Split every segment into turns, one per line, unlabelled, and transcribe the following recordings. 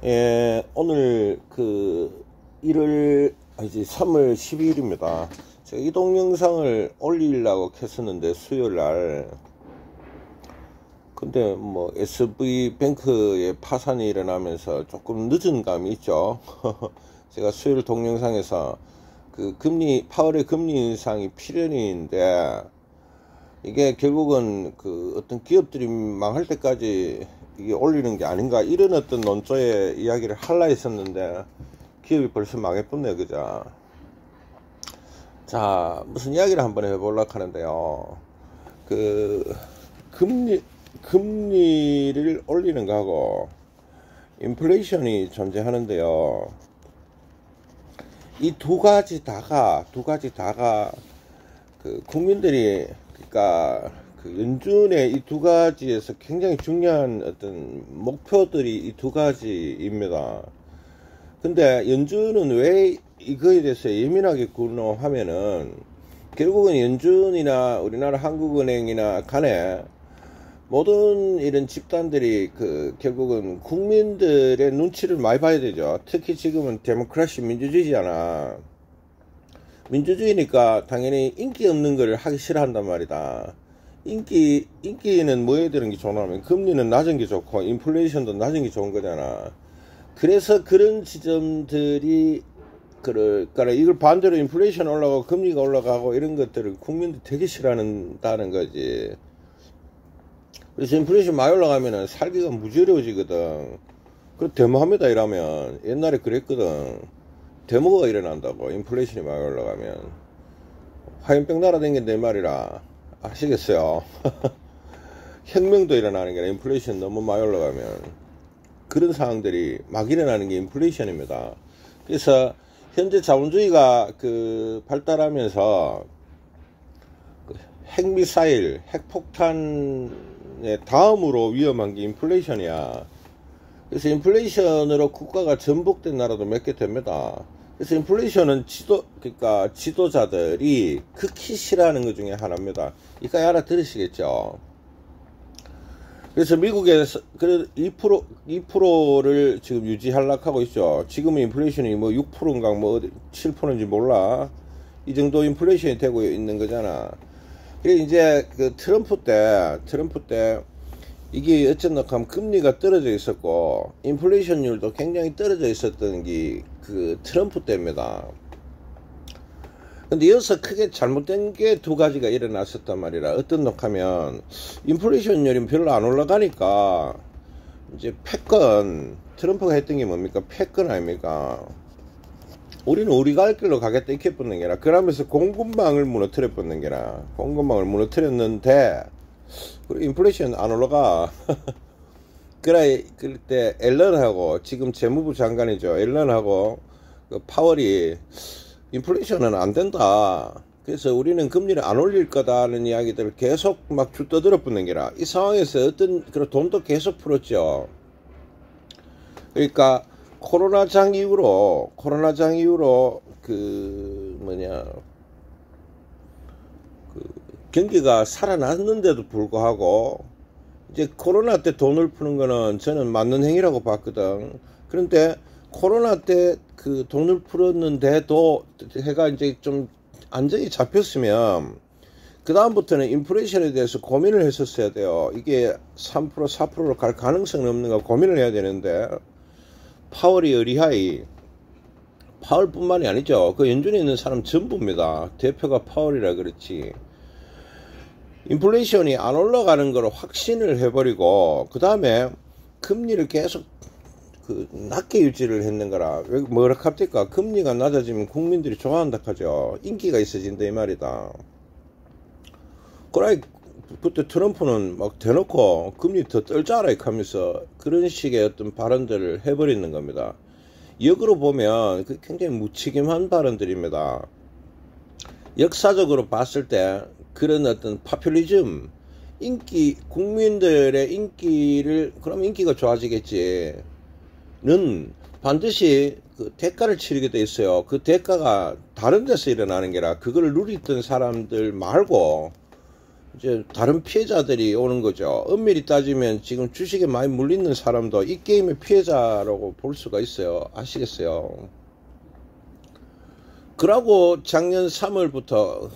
예, 오늘 3월 12일입니다. 제가 이 동영상을 올리려고 했었는데, 수요일 날. 근데 뭐, SV뱅크의 파산이 일어나면서 조금 늦은 감이 있죠. 제가 수요일 동영상에서 파월의 금리 인상이 필연인데, 이게 결국은 어떤 기업들이 망할 때까지 이게 올리는 게 아닌가, 이런 어떤 논조의 이야기를 하려 했었는데 기업이 벌써 망해버렸네요. 그죠? 자, 무슨 이야기를 한번 해보려고 하는데요. 그 금리를 올리는 거하고 인플레이션이 존재하는데요. 이 두 가지 다가 국민들이, 그러니까 연준의 이 두 가지에서 굉장히 중요한 어떤 목표들이 이 두 가지입니다. 근데 연준은 왜 이거에 대해서 예민하게 구노 하면은, 결국은 연준이나 우리나라 한국은행이나 간에 모든 이런 집단들이 결국은 국민들의 눈치를 많이 봐야 되죠. 특히 지금은 데모크라시 민주주의잖아. 민주주의니까 당연히 인기 없는 걸 하기 싫어한단 말이다. 인기는 뭐에 드는 게 좋냐면, 금리는 낮은 게 좋고 인플레이션도 낮은 게 좋은 거잖아. 그래서 그런 지점들이, 그러니까 이걸 반대로 인플레이션 올라가고 금리가 올라가고 이런 것들을 국민들이 되게 싫어한다는 거지. 그래서 인플레이션 많이 올라가면은 살기가 무지 어려워지거든. 그 데모합니다 이러면. 옛날에 그랬거든. 데모가 일어난다고, 인플레이션이 많이 올라가면. 화염병 날아다니는데 말이라. 아시겠어요? 혁명도 일어나는 게 아니라 인플레이션 너무 많이 올라가면. 그런 상황들이 막 일어나는 게 인플레이션입니다. 그래서 현재 자본주의가 발달하면서 핵미사일, 핵폭탄의 다음으로 위험한 게 인플레이션이야. 그래서 인플레이션으로 국가가 전복된 나라도 몇 개 됩니다. 그래서 인플레이션은 그러니까 지도자들이 극히 싫어하는 것 중에 하나입니다. 이까지 알아들으시겠죠? 그래서 미국에서 2%를 지금 유지하려고 하고 있죠. 지금은 인플레이션이 뭐 6%인가 뭐 7%인지 몰라. 이 정도 인플레이션이 되고 있는 거잖아. 그래, 이제 트럼프 때 이게 어쨌든 하면 금리가 떨어져 있었고 인플레이션율도 굉장히 떨어져 있었던 게 트럼프 때입니다. 근데 여기서 크게 잘못된 게 두 가지가 일어났었단 말이라. 어떤 녹하면 인플레이션율이 별로 안 올라가니까 이제 패권, 트럼프가 했던 게 뭡니까? 패권 아닙니까? 우리는 우리가 할 길로 가겠다 이렇게 뻗는 게라. 그러면서 공급망을 무너뜨려 뻗는 게라. 공급망을 무너뜨렸는데 그리고 인플레이션 안 올라가. 그때 앨런하고, 지금 재무부 장관이죠, 앨런하고 파월이 인플레이션은 안 된다. 그래서 우리는 금리를 안 올릴 거다는 이야기들을 계속 막 떠들어 붙는 게라. 이 상황에서 어떤 그런 돈도 계속 풀었죠. 그러니까 코로나장 이후로 경기가 살아났는데도 불구하고 이제 코로나 때 돈을 푸는 거는 저는 맞는 행위라고 봤거든. 그런데 코로나 때 돈을 풀었는데도 해가 이제 좀 안정이 잡혔으면 그 다음부터는 인플레이션에 대해서 고민을 했었어야 돼요. 이게 3% 4%로 갈 가능성은 없는가 고민을 해야 되는데, 파월이 어리하이, 파월뿐만이 아니죠. 연준에 있는 사람 전부입니다. 대표가 파월이라 그렇지. 인플레이션이 안 올라가는 걸 확신을 해버리고 그 다음에 금리를 계속 낮게 유지를 했는 거라. 왜 뭐라 합니까? 금리가 낮아지면 국민들이 좋아한다 하죠. 인기가 있어진다 이 말이다. 그때 트럼프는 막 대놓고 금리 더 떨자라 하면서 그런 식의 어떤 발언들을 해버리는 겁니다. 역으로 보면 굉장히 무책임한 발언들입니다. 역사적으로 봤을 때 그런 어떤 파퓰리즘, 국민들의 인기를, 그럼 인기가 좋아지겠지 는 반드시 대가를 치르게 돼 있어요. 그 대가가 다른 데서 일어나는 게라. 그걸 누리던 사람들 말고 이제 다른 피해자들이 오는 거죠. 엄밀히 따지면 지금 주식에 많이 물리는 사람도 이 게임의 피해자라고 볼 수가 있어요. 아시겠어요? 그러고 작년 3월부터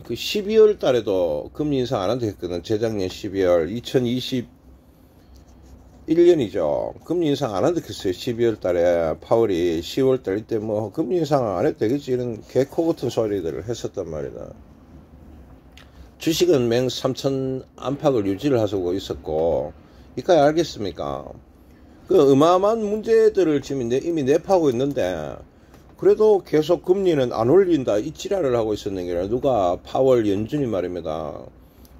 그 12월 달에도 금리 인상 안 한다 했거든. 재작년 12월 2021년이죠. 금리 인상 안 한다 했어요. 12월 달에 파월이 10월 달 이때 뭐 금리 인상 안 해도 되겠지 이런 개코 같은 소리들을 했었단 말이다. 주식은 맹 3천 안팎을 유지를 하고 있었고 이까지 알겠습니까? 그 어마어마한 문제들을 지금 이미 내파하고 있는데 그래도 계속 금리는 안 올린다 이 지랄을 하고 있었는 게 아니라 누가 파월 연준이 말입니다.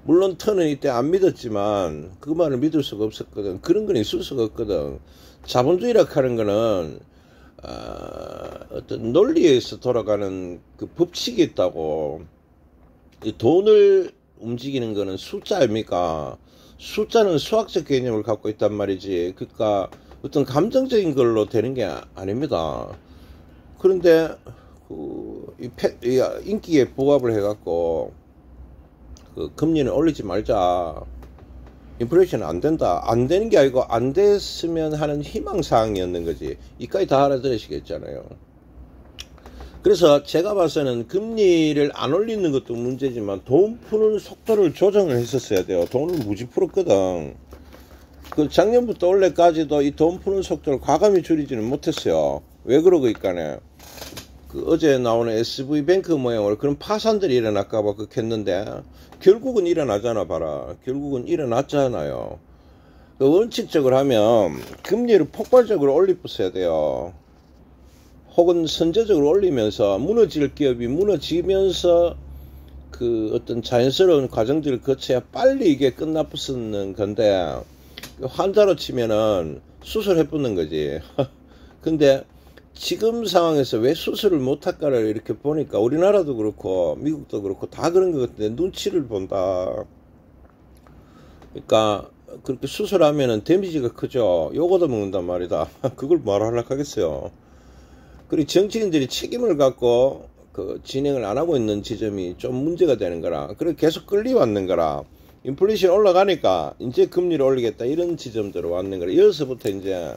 물론 터는 이때 안 믿었지만 그 말을 믿을 수가 없었거든. 그런 건 있을 수가 없거든. 자본주의라 하는 거는 어떤 논리에서 돌아가는 그 법칙이 있다고. 이 돈을 움직이는 거는 숫자 아닙니까? 숫자는 수학적 개념을 갖고 있단 말이지. 그러니까 어떤 감정적인 걸로 되는 게 아닙니다. 그런데 이 인기에 부합을 해갖고 그 금리는 올리지 말자. 인플레이션은 안 된다. 안 되는 게 아니고 안 됐으면 하는 희망사항이었는 거지. 이까지 다 알아들으시겠잖아요. 그래서 제가 봐서는 금리를 안 올리는 것도 문제지만 돈 푸는 속도를 조정을 했었어야 돼요. 돈을 무지 풀었거든. 그 작년부터 올해까지도 이 돈 푸는 속도를 과감히 줄이지는 못했어요. 왜 그러고 있까네. 그 어제 나오는 SV뱅크 모양으로 그런 파산들이 일어날까봐 그렇게 했는데 결국은 일어나잖아 봐라. 결국은 일어났잖아요. 그 원칙적으로 하면 금리를 폭발적으로 올리었어야 돼요. 혹은 선제적으로 올리면서 무너질 기업이 무너지면서 그 어떤 자연스러운 과정들을 거쳐야 빨리 이게 끝나붙는 건데 환자로 치면은 수술해붙는 거지. 근데 지금 상황에서 왜 수술을 못할까를 이렇게 보니까 우리나라도 그렇고 미국도 그렇고 다 그런 것 같은데 눈치를 본다. 그러니까 그렇게 수술하면은 데미지가 크죠. 요거도 먹는단 말이다. 그걸 뭐라 하려고 하겠어요. 그리고 정치인들이 책임을 갖고 그 진행을 안 하고 있는 지점이 좀 문제가 되는 거라. 그리고 계속 끌려왔는 거라. 인플레이션 올라가니까 이제 금리를 올리겠다 이런 지점들로 왔는 거라. 여기서부터 이제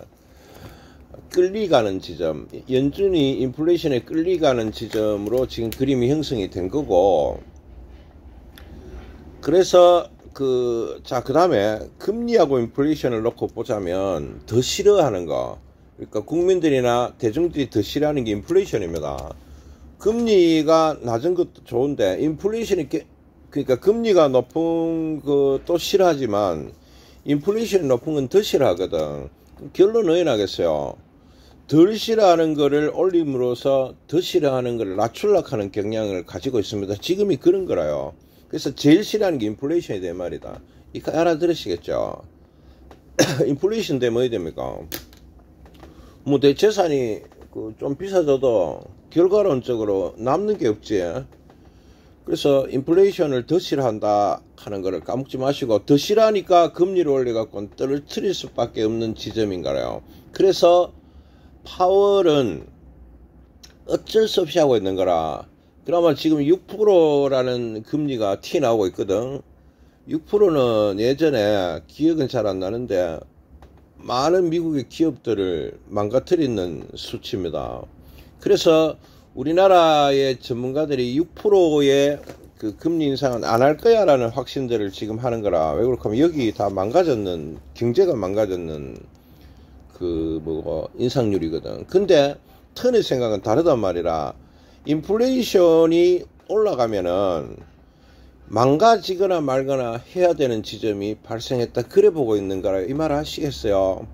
끌리가는 지점, 연준이 인플레이션에 끌리가는 지점으로 지금 그림이 형성이 된 거고. 그래서 그 다음에 금리하고 인플레이션을 놓고 보자면 더 싫어하는 거. 그러니까 국민들이나 대중들이 더 싫어하는 게 인플레이션입니다. 금리가 낮은 것도 좋은데 인플레이션이 그러니까 금리가 높은 것도 싫어하지만 인플레이션이 높은 건 더 싫어하거든. 결론은 어디 나겠어요? 덜 싫어하는 거를 올림으로써 더 싫어하는 거를 낮추려고 하는 경향을 가지고 있습니다. 지금이 그런 거라요. 그래서 제일 싫어하는 게 인플레이션이 된 말이다. 이거 알아들으시겠죠? 인플레이션 되면 어디 됩니까? 뭐 내 재산이 좀 비싸져도 결과론적으로 남는 게 없지. 그래서 인플레이션을 더 싫어한다 하는 거를 까먹지 마시고 더 싫어하니까 금리를 올려갖고 떨어뜨릴 수밖에 없는 지점인가요. 그래서 파월은 어쩔 수 없이 하고 있는 거라. 그나마 지금 6%라는 금리가 티 나오고 있거든. 6%는 예전에 기억은 잘 안 나는데 많은 미국의 기업들을 망가뜨리는 수치입니다. 그래서 우리나라의 전문가들이 6%의 그 금리 인상은 안 할 거야 라는 확신들을 지금 하는 거라. 왜 그렇게 하면 여기 다 망가졌는, 경제가 망가졌는 인상률이거든. 근데 턴의 생각은 다르단 말이라. 인플레이션이 올라가면은 망가지거나 말거나 해야 되는 지점이 발생했다. 그래 보고 있는 거라. 이 말 아시겠어요?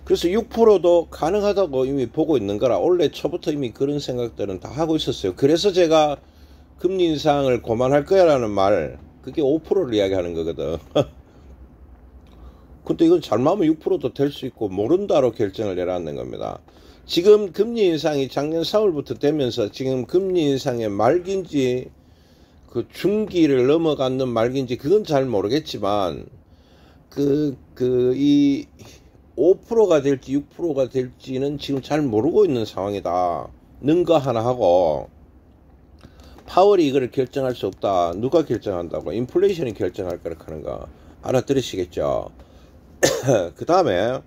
그래서 6%도 가능하다고 이미 보고 있는 거라. 올해 초부터 이미 그런 생각들은 다 하고 있었어요. 그래서 제가 금리 인상을 고만할 거야 라는 말, 그게 5%를 이야기하는 거거든. 근데 이건 잘못하면 6%도 될 수 있고 모른다로 결정을 내놨는 겁니다. 지금 금리 인상이 작년 4월부터 되면서 지금 금리 인상의 말기인지 그 중기를 넘어가는 말기인지 그건 잘 모르겠지만 이 5%가 될지 6%가 될지는 지금 잘 모르고 있는 상황이다. 는 거 하나 하고 파월이 이거를 결정할 수 없다. 누가 결정한다고? 인플레이션이 결정할 거라 하는 거 알아들으시겠죠? 그 다음에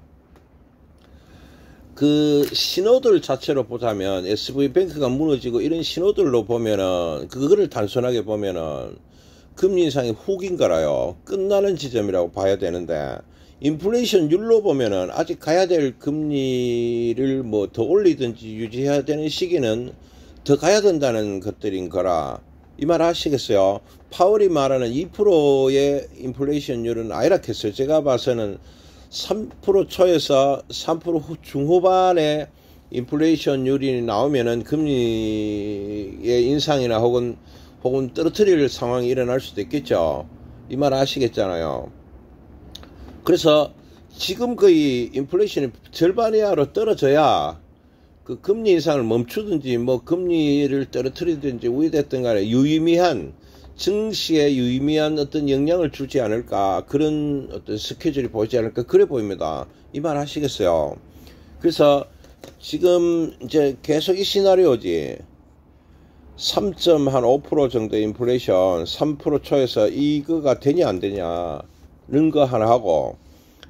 그 신호들 자체로 보자면 SV뱅크가 무너지고 이런 신호들로 보면은 그거를 단순하게 보면은 금리 인상이 후긴 거라요. 끝나는 지점이라고 봐야 되는데 인플레이션율로 보면은 아직 가야 될 금리를 뭐 더 올리든지 유지해야 되는 시기는 더 가야 된다는 것들인 거라 이 말 아시겠어요? 파월이 말하는 2%의 인플레이션율은 아니라 했어요. 제가 봐서는 3% 초에서 3% 중후반에 인플레이션율이 나오면은 금리의 인상이나 혹은 떨어뜨릴 상황이 일어날 수도 있겠죠. 이 말 아시겠잖아요. 그래서 지금 거의 인플레이션이 절반 이하로 떨어져야 그 금리 인상을 멈추든지 뭐 금리를 떨어뜨리든지 우회됐든 간에 유의미한 증시에 유의미한 어떤 영향을 주지 않을까, 그런 어떤 스케줄이 보이지 않을까, 그래 보입니다. 이 말 하시겠어요? 그래서 지금 이제 계속 이 시나리오지. 3.5% 정도 인플레이션 3% 초에서 이거가 되냐 안 되냐는 거 하나 하고,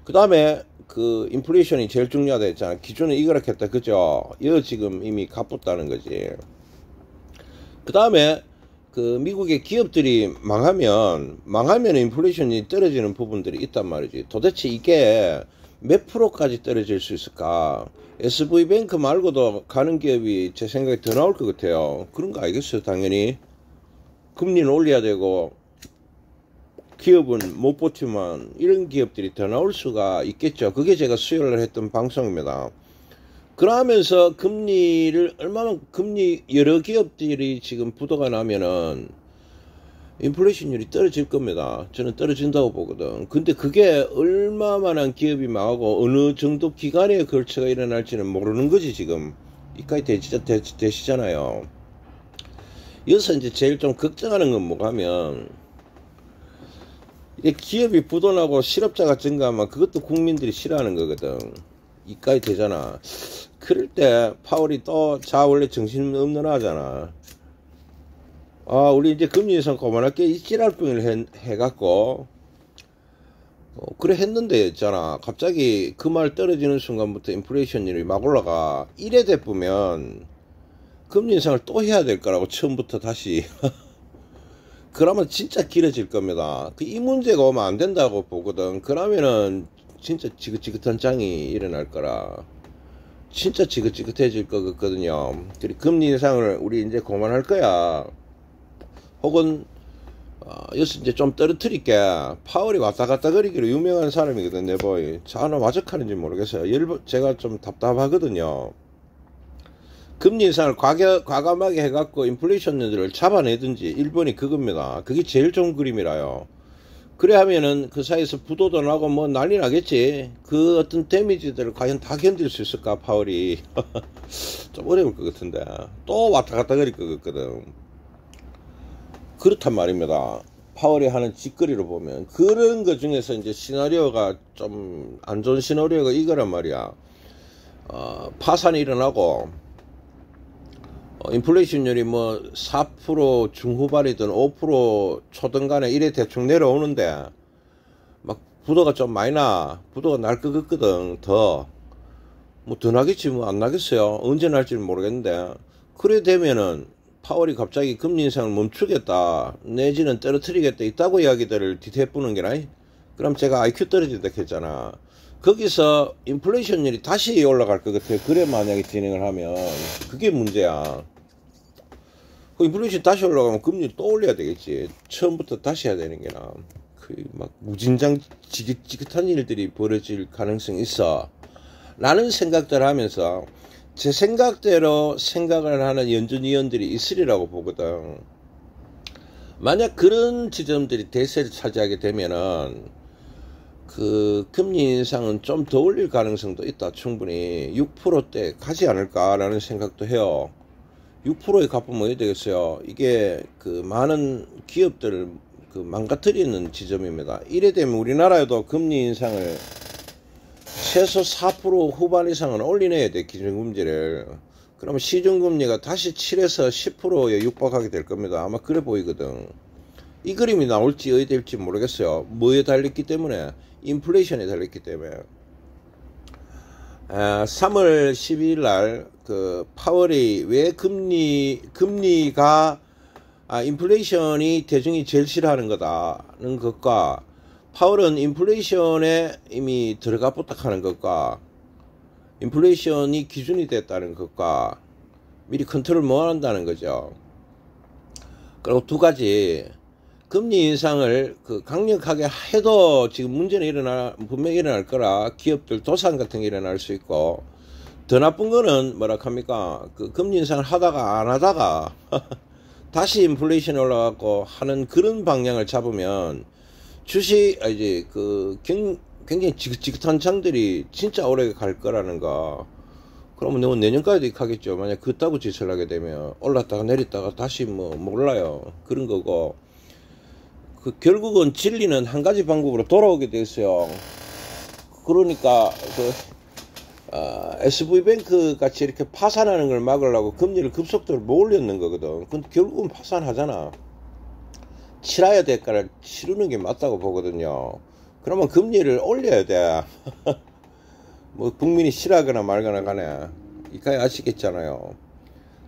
그 다음에 그 인플레이션이 제일 중요하다 했잖아. 기준은 이거라 했다, 그죠? 이거 지금 이미 가쁘다는 거지. 그 다음에 그 미국의 기업들이 망하면 인플레이션이 떨어지는 부분들이 있단 말이지. 도대체 이게 몇 프로까지 떨어질 수 있을까? SV뱅크 말고도 가는 기업이 제 생각에 더 나올 것 같아요. 그런 거 알겠어요, 당연히. 금리는 올려야 되고 기업은 못 버티면 이런 기업들이 더 나올 수가 있겠죠. 그게 제가 수요일날 했던 방송입니다. 그러면서 금리를 여러 기업들이 지금 부도가 나면은 인플레이션율이 떨어질 겁니다. 저는 떨어진다고 보거든. 근데 그게 얼마만한 기업이 망하고 어느 정도 기간에 걸쳐가 일어날지는 모르는 거지. 지금 이까지 되시잖아요. 여기서 이제 제일 좀 걱정하는 건 뭐가 하면, 기업이 부도나고 실업자가 증가하면 그것도 국민들이 싫어하는 거거든. 이까지 되잖아. 그럴 때 파월이 또 원래 정신없는 하잖아. 우리 이제 금리 인상 그만할게, 이 찌랄병을 해갖고 그래 했는데 있잖아. 갑자기 그 말 떨어지는 순간부터 인플레이션율이 막 올라가. 이래 돼보면 금리 인상을 또 해야 될 거라고, 처음부터 다시. 그러면 진짜 길어질 겁니다. 이 문제가 오면 안 된다고 보거든. 그러면은 진짜 지긋지긋한 장이 일어날 거라. 진짜 지긋지긋해질 것 같거든요. 그리고 금리 인상을 우리 이제 그만할 거야. 혹은 여기서 이제 좀 떨어뜨릴게. 파월이 왔다 갔다 거리기로 유명한 사람이거든, 내보이. 자나 와적하는지 모르겠어요. 제가 좀 답답하거든요. 금리 인상을 과감하게 해갖고 인플레이션들을 잡아내든지, 일본이 그겁니다. 그게 제일 좋은 그림이라요. 그래 하면은 그 사이에서 부도도 나고 뭐 난리 나겠지. 그 어떤 데미지들을 과연 다 견딜 수 있을까, 파월이. 좀 어려울 것 같은데. 또 왔다 갔다 거릴 것 같거든. 그렇단 말입니다. 파월이 하는 짓거리로 보면. 그런 것 중에서 이제 시나리오가 좀 안 좋은 시나리오가 이거란 말이야. 파산이 일어나고, 인플레이션율이 뭐 4% 중후반이든 5% 초등 간에 이래 대충 내려오는데, 막 부도가 좀 많이 부도가 날 것 같거든. 더 나겠지, 뭐 안 나겠어요. 언제 날지는 모르겠는데. 그래 되면은 파월이 갑자기 금리 인상을 멈추겠다, 내지는 떨어뜨리겠다, 있다고 이야기들을 뒤태뿌는 게나. 그럼 제가 IQ 떨어진다 했잖아. 거기서 인플레이션율이 다시 올라갈 것 같아요. 그래 만약에 진행을 하면. 그게 문제야. 인플레이션 다시 올라가면 금리 또 올려야 되겠지. 처음부터 다시 해야 되는 게나. 막 무진장 지긋지긋한 일들이 벌어질 가능성이 있어. 라는 생각들을 하면서 제 생각대로 생각을 하는 연준위원들이 있으리라고 보거든. 만약 그런 지점들이 대세를 차지하게 되면은 그 금리 인상은 좀 더 올릴 가능성도 있다. 충분히 6%대 가지 않을까라는 생각도 해요. 6%에 갚으면 어디 되겠어요? 이게 그 많은 기업들을 그 망가뜨리는 지점입니다. 이래 되면 우리나라에도 금리 인상을 최소 4% 후반 이상은 올려내야 돼, 기준금리를. 그러면 시중금리가 다시 7에서 10%에 육박하게 될 겁니다. 아마 그래 보이거든. 이 그림이 나올지 어디 될지 모르겠어요. 뭐에 달렸기 때문에? 인플레이션에 달렸기 때문에. 3월 12일 날 그 파월이 왜 금리가 인플레이션이 대중이 제일 싫어하는 거다는 것과 파월은 인플레이션에 이미 들어가 부탁하는 것과 인플레이션이 기준이 됐다는 것과 미리 컨트롤 못 한다는 거죠. 그리고 두 가지, 금리 인상을 강력하게 해도 지금 문제는 분명히 일어날 거라 기업들 도산 같은 게 일어날 수 있고, 더 나쁜 거는 뭐라 합니까? 금리 인상을 하다가 안 하다가 다시 인플레이션이 올라가고 하는 그런 방향을 잡으면 주식, 굉장히 지긋지긋한 장들이 진짜 오래 갈 거라는 거. 그러면 내년까지도 가겠죠. 만약 그따구 짓을 하게 되면 올랐다가 내렸다가 다시 몰라요. 그런 거고. 결국은 진리는 한 가지 방법으로 돌아오게 돼 있어요. 그러니까 SV뱅크 같이 이렇게 파산하는 걸 막으려고 금리를 급속도로 못 올렸는 거거든. 근데 결국은 파산하잖아. 치러야 대가를 치르는 게 맞다고 보거든요. 그러면 금리를 올려야 돼. 국민이 싫어하거나 말거나 간에 이까지 아시겠잖아요.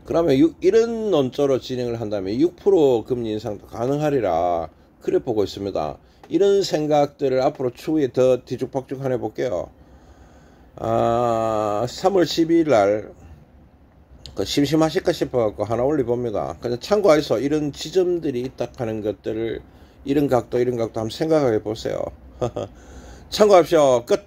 그러면 이런 논조로 진행을 한다면 6% 금리 인상도 가능하리라 그래 보고 있습니다. 이런 생각들을 앞으로 추후에 더 뒤죽박죽 해볼게요. 3월 12일 날 심심하실까 싶어갖고 하나 올려봅니다. 그냥 참고해서 이런 지점들이 있다 하는 것들을 이런 각도 한번 생각해 보세요. 참고하십시오. 끝.